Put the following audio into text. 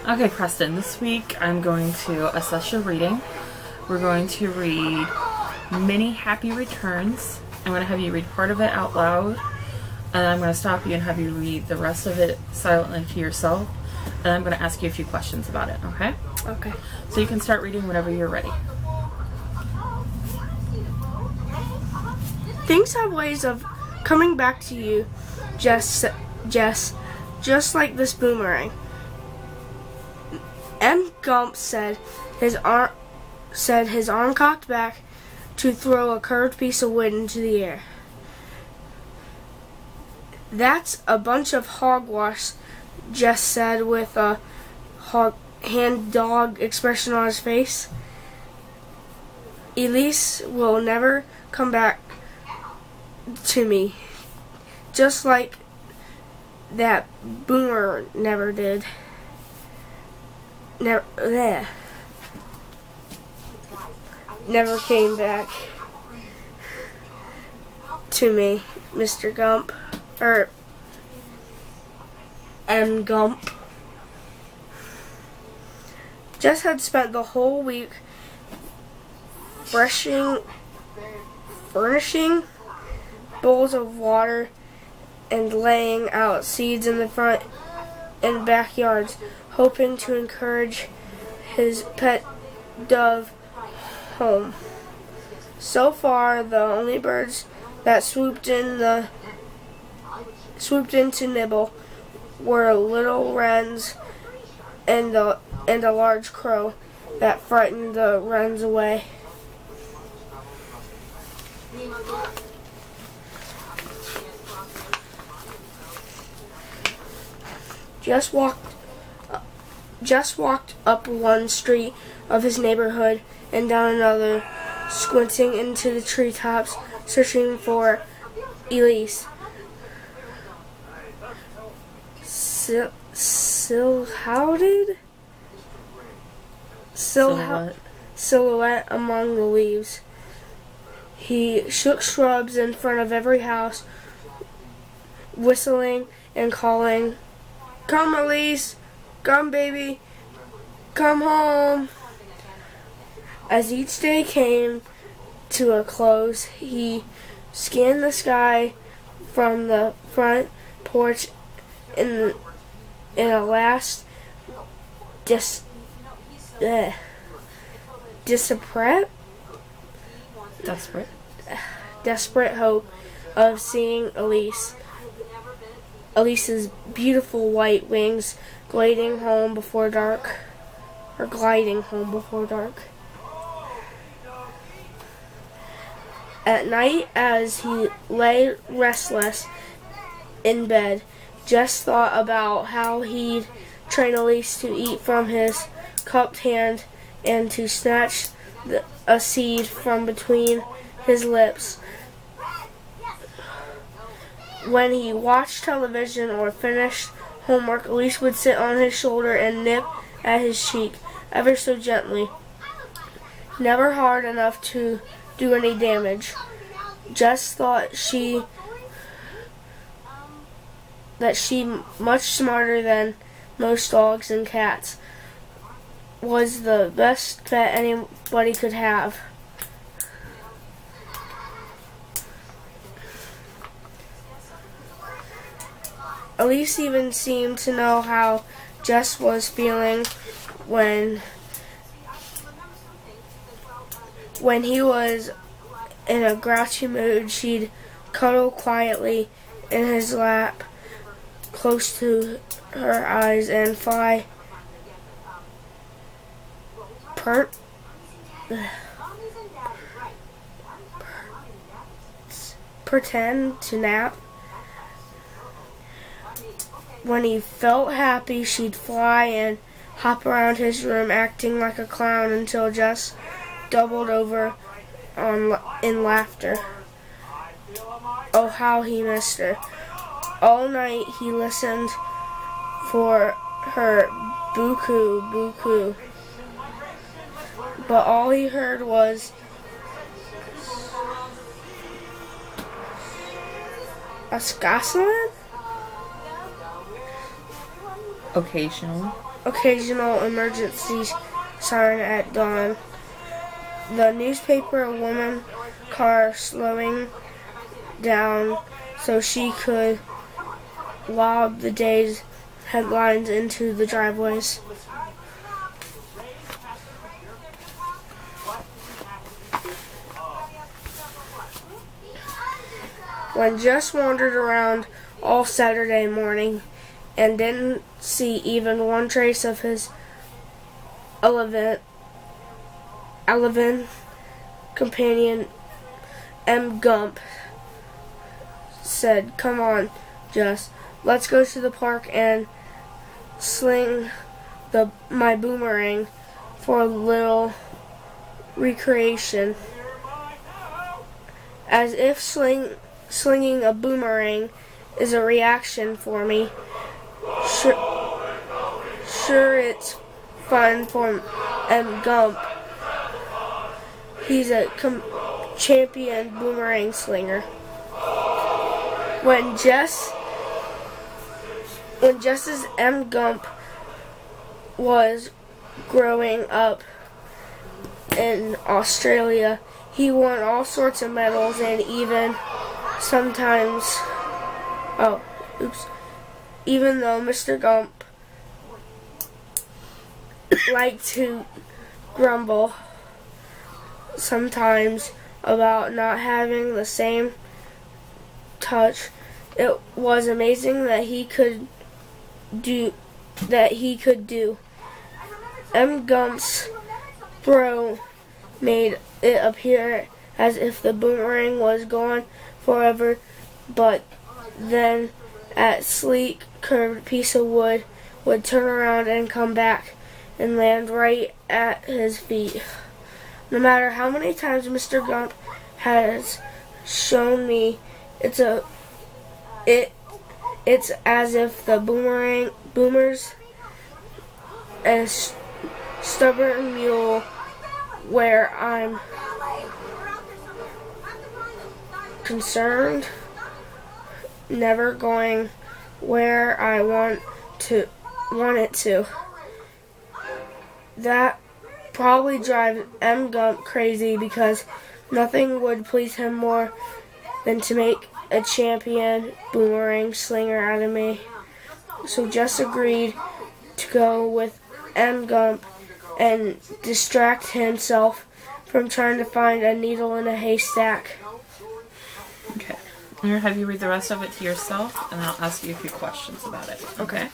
Okay, Preston, this week I'm going to assess your reading. We're going to read Many Happy Returns. I'm going to have you read part of it out loud, and I'm going to stop you and have you read the rest of it silently to yourself, and I'm going to ask you a few questions about it, okay? Okay. So you can start reading whenever you're ready. Things have ways of coming back to you, Jess, just like this boomerang. M. Gump said his arm cocked back to throw a curved piece of wood into the air. That's a bunch of hogwash, Jess said with a hand-dog expression on his face. Elise will never come back to me, just like that boomer never did. Never came back to me, Mr. Gump, or M. Gump. Jess had spent the whole week furnishing bowls of water and laying out seeds in the front and backyards, hoping to encourage his pet dove home. So far, the only birds that swooped in to nibble were little wrens and a large crow that frightened the wrens away. Just walked up one street of his neighborhood and down another, squinting into the treetops, searching for Elise. Silhouette among the leaves. He shook shrubs in front of every house, whistling and calling, "Come, Elise! Come, baby! Come home!" As each day came to a close, he scanned the sky from the front porch in a last desperate hope of seeing Elise's beautiful white wings gliding home before dark. At night, as he lay restless in bed, Jess thought about how he'd train Elise to eat from his cupped hand and to snatch a seed from between his lips. When he watched television or finished homework, Elise would sit on his shoulder and nip at his cheek, ever so gently, never hard enough to do any damage. Jess thought that she, much smarter than most dogs and cats, was the best pet anybody could have. Elise even seemed to know how Jess was feeling when he was in a grouchy mood. She'd cuddle quietly in his lap, close to her eyes, and pretend to nap. When he felt happy, she'd fly and hop around his room, acting like a clown until Jess doubled over in laughter. Oh, how he missed her. All night he listened for her boo-coo, boo-coo. But all he heard was a scossing? Occasionally. occasional emergency siren at dawn. The newspaper woman car slowing down so she could lob the day's headlines into the driveways. When Jess wandered around all Saturday morning and didn't see even one trace of his elephant companion, M. Gump said, "Come on, Jess, let's go to the park and sling my boomerang for a little recreation." As if slinging a boomerang is a reaction for me. Sure it's fun for M. Gump. He's a champion boomerang slinger. When Jess's M. Gump was growing up in Australia, he won all sorts of medals and even though Mr. Gump liked to grumble sometimes about not having the same touch, it was amazing that he could do. M. Gump's throw made it appear as if the boomerang was gone forever, but then a sleek, curved piece of wood would turn around and come back and land right at his feet. No matter how many times Mr. Gump has shown me, it's as if the boomer's a stubborn mule where I'm concerned, never going where I want it to. That probably drives M. Gump crazy because nothing would please him more than to make a champion boomerang slinger out of me. So Jess agreed to go with M. Gump and distract himself from trying to find a needle in a haystack. Okay. I'm going to have you read the rest of it to yourself, and I'll ask you a few questions about it. Okay?